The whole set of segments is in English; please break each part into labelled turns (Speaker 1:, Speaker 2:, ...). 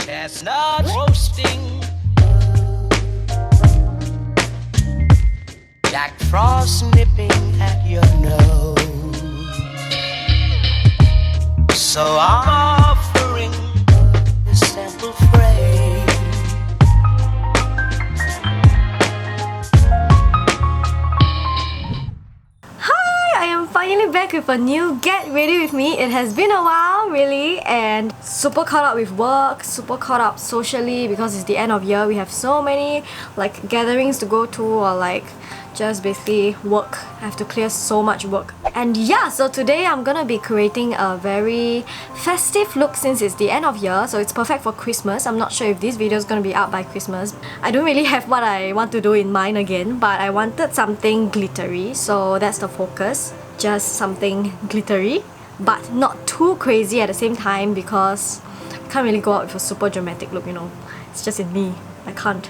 Speaker 1: chestnut roasting, Jack Frost nipping at your nose. So I'm offering this simple phrase.
Speaker 2: I am finally back with a new Get Ready With Me. It has been a while, really, and super caught up with work, super caught up socially because it's the end of year. We have so many like gatherings to go to, or like just basically work. I have to clear so much work. And yeah, so today I'm gonna be creating a very festive look since it's the end of year, so it's perfect for Christmas. I'm not sure if this video is gonna be out by Christmas. I don't really have what I want to do in mind again, but I wanted something glittery, so that's the focus. Just something glittery, but not too crazy at the same time because I can't really go out with a super dramatic look, you know. It's just in me. I can't.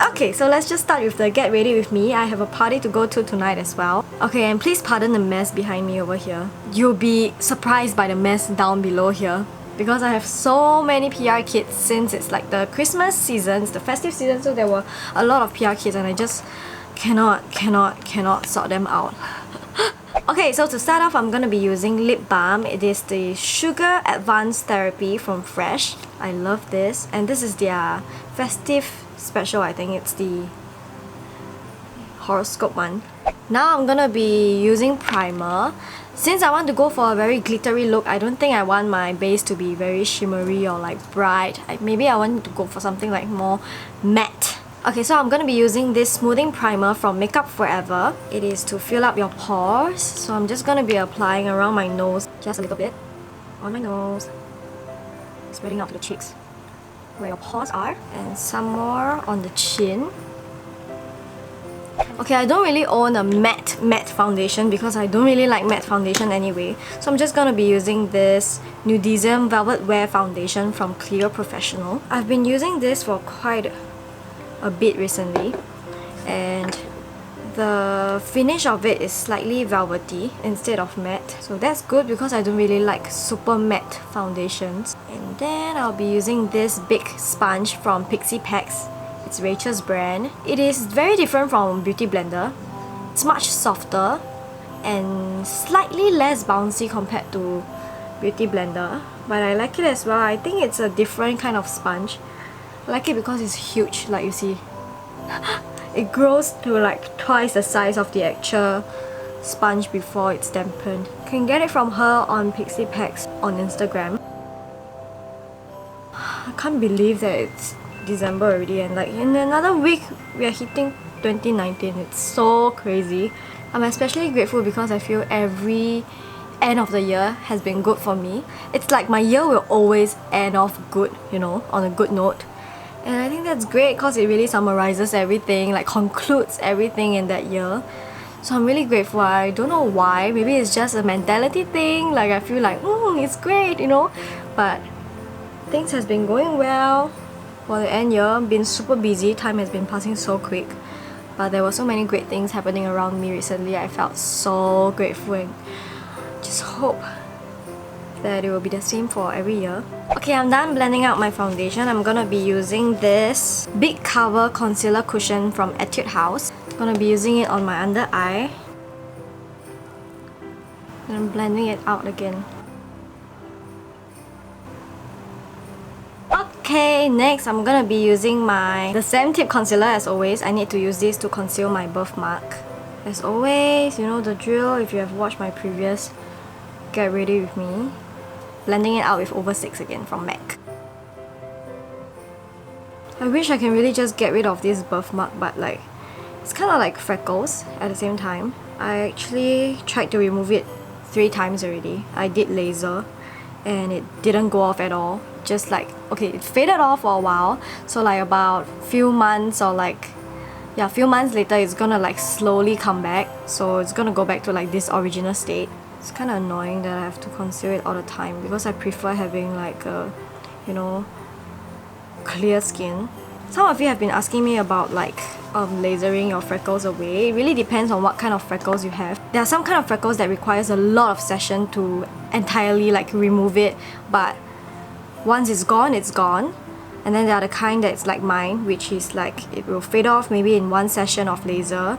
Speaker 2: Okay, so let's just start with the Get Ready With Me. I have a party to go to tonight as well. Okay, and please pardon the mess behind me over here. You'll be surprised by the mess down below here because I have so many PR kits since it's like the Christmas season, it's the festive season, so there were a lot of PR kits and I just cannot sort them out. Okay, so to start off, I'm gonna be using lip balm. It is the Sugar Advanced Therapy from Fresh. I love this, and this is their festive special. I think it's the horoscope one. Now I'm gonna be using primer. Since I want to go for a very glittery look, I don't think I want my base to be very shimmery or like bright. Maybe I want to go for something like more matte. Okay, so I'm gonna be using this smoothing primer from Makeup Forever. It is to fill up your pores. So I'm just gonna be applying around my nose, just a little bit on my nose, spreading out to the cheeks where your pores are, and some more on the chin. Okay, I don't really own a matte foundation because I don't really like matte foundation anyway. So I'm just gonna be using this Nudism Velvetwear foundation from Clio Professional. I've been using this for quite a bit recently, and the finish of it is slightly velvety instead of matte, so that's good because I don't really like super matte foundations. And then I'll be using this big sponge from Pixi Packs. It's Riche's brand. It is very different from Beauty Blender. It's much softer and slightly less bouncy compared to Beauty Blender, but I like it as well. I think it's a different kind of sponge. I like it because it's huge, like you see. It grows to like twice the size of the actual sponge before it's dampened. You can get it from her on Pixi Packs on Instagram. I can't believe that it's December already, and like in another week we are hitting 2019. It's so crazy. I'm especially grateful because I feel every end of the year has been good for me. It's like my year will always end off good, you know, on a good note. And I think that's great because it really summarizes everything, like concludes everything in that year. So I'm really grateful. I don't know why. Maybe it's just a mentality thing. Like I feel like, it's great, you know. But things has been going well for the end year. Been super busy. Time has been passing so quick. But there were so many great things happening around me recently. I felt so grateful and just hope that it will be the same for every year. Okay, I'm done blending out my foundation. I'm gonna be using this Big Cover Concealer Cushion from Etude House. I'm gonna be using it on my under eye. And I'm blending it out again. Okay, next I'm gonna be using the Saem Tip Concealer as always. I need to use this to conceal my birthmark. As always, you know the drill if you have watched my previous Get Ready With Me. Blending it out with Over 6 again from MAC. I wish I can really just get rid of this birthmark, but like it's kind of like freckles at the same time. I actually tried to remove it 3 times already. I did laser and it didn't go off at all. Just like, okay, it faded off for a while, so like about few months or like few months later it's gonna like slowly come back, so it's gonna go back to like this original state. It's kind of annoying that I have to conceal it all the time because I prefer having like a, you know, clear skin. Some of you have been asking me about like lasering your freckles away. It really depends on what kind of freckles you have. There are some kind of freckles that requires a lot of session to entirely like remove it, but once it's gone, it's gone. And then there are the kind that's like mine, which is like it will fade off maybe in one session of laser,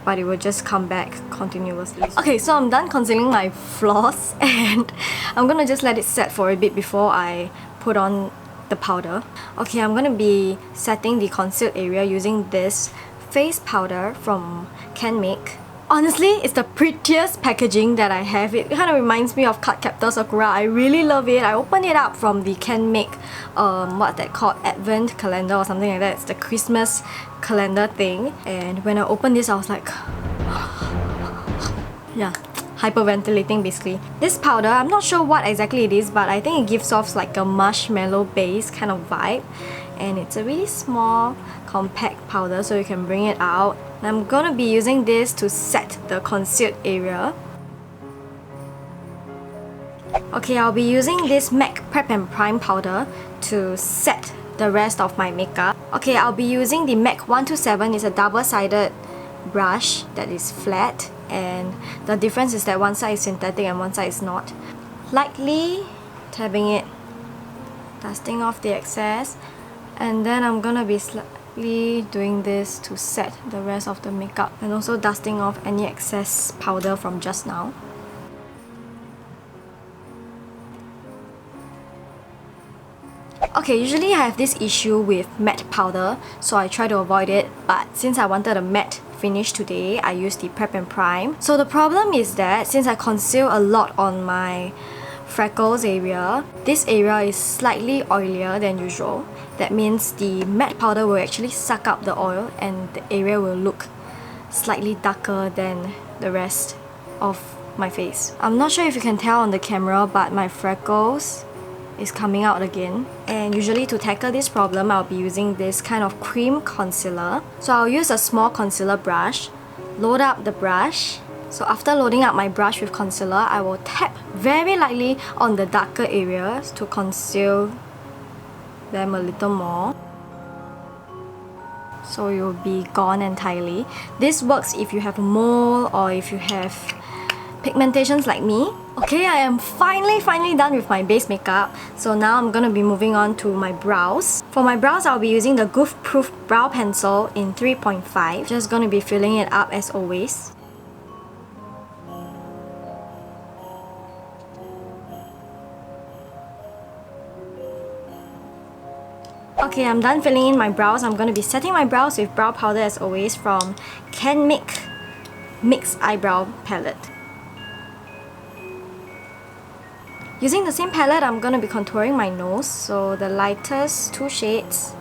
Speaker 2: but it will just come back continuously. Okay, so I'm done concealing my flaws and I'm gonna just let it set for a bit before I put on the powder. Okay, I'm gonna be setting the concealed area using this face powder from Canmake. Honestly, it's the prettiest packaging that I have. It kind of reminds me of Cardcaptor Sakura. I really love it. I opened it up from the Canmake, what's that called? Advent calendar or something like that. It's the Christmas calendar thing. And when I opened this, I was like, yeah, hyperventilating basically. This powder, I'm not sure what exactly it is, but I think it gives off like a marshmallow base kind of vibe. And it's a really small, compact powder, so you can bring it out. And I'm gonna be using this to set the concealed area. Okay, I'll be using this MAC Prep+Prime powder to set the rest of my makeup. Okay, I'll be using the MAC 127. It's a double-sided brush that is flat, and the difference is that one side is synthetic and one side is not. Lightly tabbing it, dusting off the excess, and then I'm gonna be slightly doing this to set the rest of the makeup and also dusting off any excess powder from just now. Okay, usually I have this issue with matte powder, so I try to avoid it, but since I wanted a matte finish today, I used the Prep+Prime. So the problem is that since I conceal a lot on my freckles area, this area is slightly oilier than usual. That means the matte powder will actually suck up the oil and the area will look slightly darker than the rest of my face. I'm not sure if you can tell on the camera, but my freckles is coming out again. And usually to tackle this problem, I'll be using this kind of cream concealer. So I'll use a small concealer brush, load up the brush. So after loading up my brush with concealer, I will tap very lightly on the darker areas to conceal them a little more, so you'll be gone entirely. This works if you have a mole or if you have pigmentations like me. Okay, I am finally done with my base makeup. So now I'm gonna be moving on to my brows. For my brows, I'll be using the Goof Proof Brow Pencil in 3.5. Just gonna be filling it up as always. Okay, I'm done filling in my brows. I'm going to be setting my brows with brow powder as always from Canmake Mixed Eyebrow Palette. Using the same palette, I'm going to be contouring my nose, so the lightest two shades.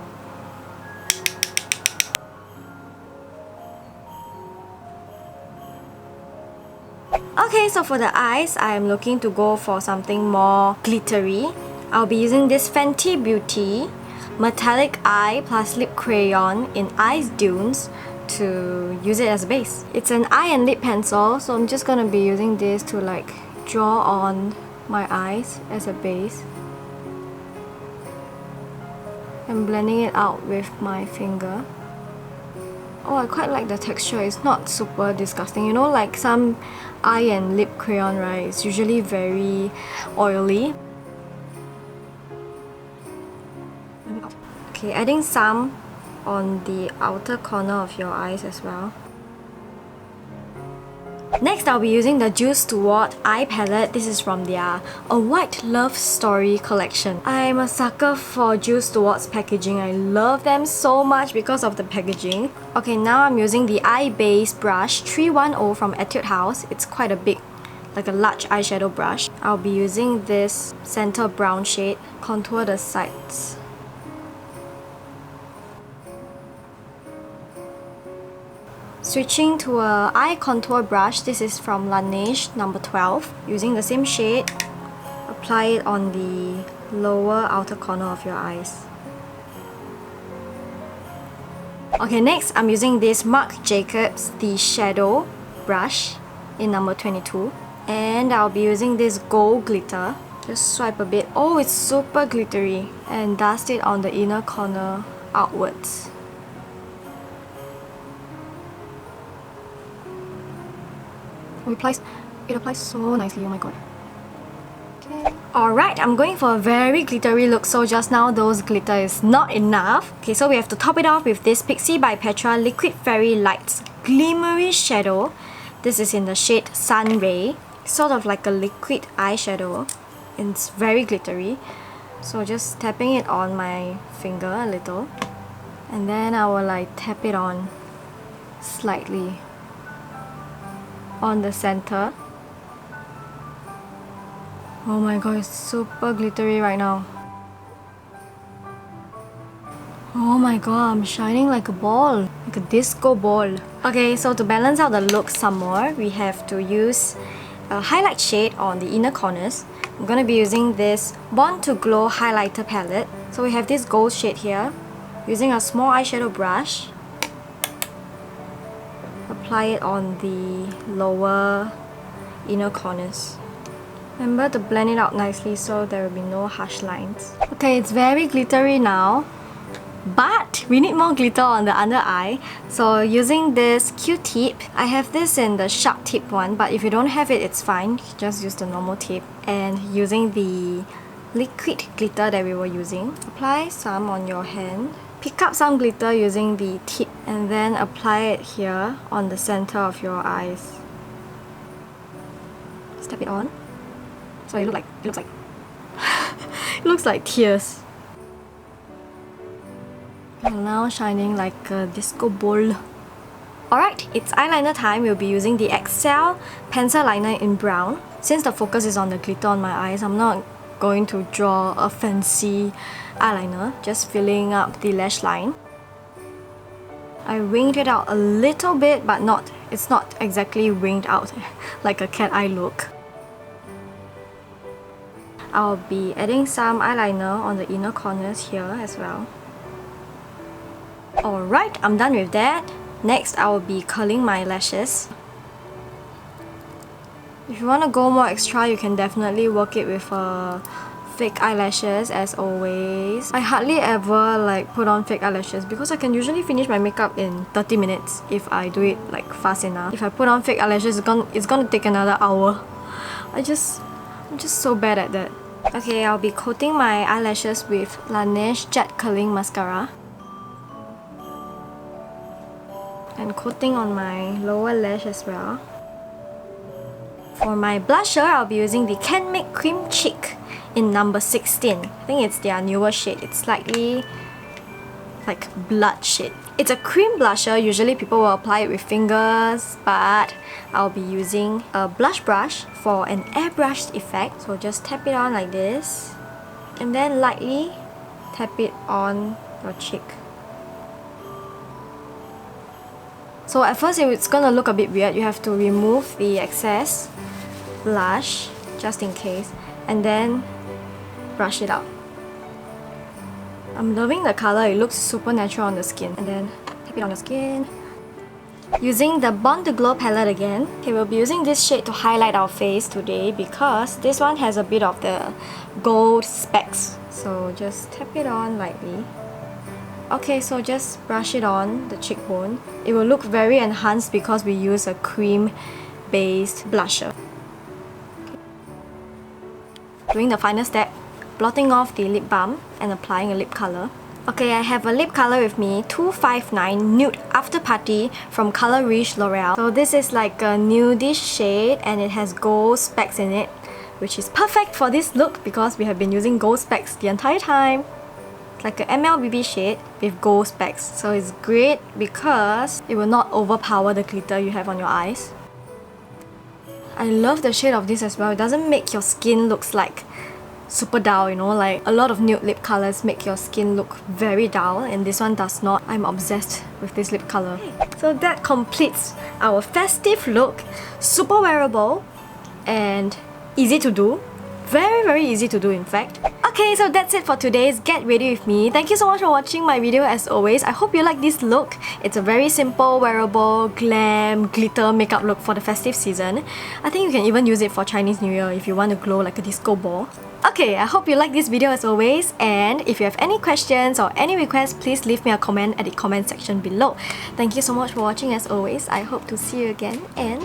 Speaker 2: Okay, so for the eyes, I am looking to go for something more glittery. I'll be using this Fenty Beauty Metallic Eye plus Lip Crayon in Eyes Dunes to use it as a base. It's an eye and lip pencil, so I'm just gonna be using this to like draw on my eyes as a base and blending it out with my finger. Oh, I quite like the texture. It's not super disgusting. You know, like some eye and lip crayon, right? It's usually very oily. Okay, adding some on the outer corner of your eyes as well. Next, I'll be using the Juice Stuart eye palette. This is from their A White Love Story collection. I'm a sucker for Juice Stuart's packaging. I love them so much because of the packaging. Okay, now I'm using the eye base brush 310 from Etude House. It's quite a big, like a large eyeshadow brush. I'll be using this center brown shade, contour the sides. Switching to a eye contour brush, this is from Laneige number 12. Using the same shade, apply it on the lower outer corner of your eyes. Okay, next I'm using this Marc Jacobs The Shadow brush in number 22. And I'll be using this gold glitter. Just swipe a bit. Oh, it's super glittery. And dust it on the inner corner outwards. It applies so nicely, oh my god. Okay. Alright, I'm going for a very glittery look, so just now those glitter is not enough. Okay, so we have to top it off with this Pixi by Petra Liquid Fairy Lights Glimmery Shadow. This is in the shade Sun Ray. Sort of like a liquid eyeshadow. It's very glittery. So just tapping it on my finger a little. And then I will like tap it on slightly on the center. Oh my god, it's super glittery right now. Oh my god, I'm shining like a ball, like a disco ball. Okay, so to balance out the look some more, we have to use a highlight shade on the inner corners. I'm gonna be using this Born to Glow highlighter palette. So we have this gold shade here. Using a small eyeshadow brush, apply it on the lower inner corners. Remember to blend it out nicely so there will be no harsh lines. Okay, it's very glittery now, but we need more glitter on the under eye. So using this Q-tip, I have this in the sharp tip one, but if you don't have it, it's fine. Just use the normal tip. And using the liquid glitter that we were using, apply some on your hand. Pick up some glitter using the tip and then apply it here on the center of your eyes. Step it on. So it looks like it looks like tears. You're now shining like a disco ball. Alright, it's eyeliner time. We'll be using the Excel pencil liner in brown. Since the focus is on the glitter on my eyes, I'm not going to draw a fancy eyeliner, just filling up the lash line. I winged it out a little bit, but it's not exactly winged out like a cat eye look. I'll be adding some eyeliner on the inner corners here as well. Alright, I'm done with that. Next, I will be curling my lashes. If you want to go more extra, you can definitely work it with fake eyelashes as always. I hardly ever like put on fake eyelashes because I can usually finish my makeup in 30 minutes if I do it like fast enough. If I put on fake eyelashes, it's gonna take another hour. I'm just so bad at that. Okay, I'll be coating my eyelashes with Laneige Jet Curling Mascara. And coating on my lower lash as well. For my blusher, I'll be using the Canmake Cream Cheek in number 16. I think it's their newer shade. It's slightly like blood shade. It's a cream blusher. Usually people will apply it with fingers, but I'll be using a blush brush for an airbrushed effect. So just tap it on like this and then lightly tap it on your cheek. So at first it's gonna look a bit weird. You have to remove the excess blush just in case and then brush it out. I'm loving the color. It looks super natural on the skin. And then tap it on the skin. Using the Born to Glow palette again. Okay, we'll be using this shade to highlight our face today because this one has a bit of the gold specks. So just tap it on lightly. Okay, so just brush it on the cheekbone. It will look very enhanced because we use a cream-based blusher. Okay. Doing the final step, blotting off the lip balm and applying a lip color. Okay, I have a lip color with me, 259 Nude After Party from color Riche Loreal. So this is like a nudish shade and it has gold specks in it, which is perfect for this look because we have been using gold specks the entire time. Like a MLBB shade with gold specks. So it's great because it will not overpower the glitter you have on your eyes. I love the shade of this as well. It doesn't make your skin look like super dull, you know, like a lot of nude lip colors make your skin look very dull and this one does not. I'm obsessed with this lip color. So that completes our festive look. Super wearable and easy to do. Very easy to do in fact. Okay, so that's it for today's Get Ready With Me. Thank you so much for watching my video as always. I hope you like this look. It's a very simple, wearable, glam, glitter makeup look for the festive season. I think you can even use it for Chinese New Year if you want to glow like a disco ball. Okay, I hope you like this video as always, and if you have any questions or any requests, please leave me a comment at the comment section below. Thank you so much for watching as always. I hope to see you again and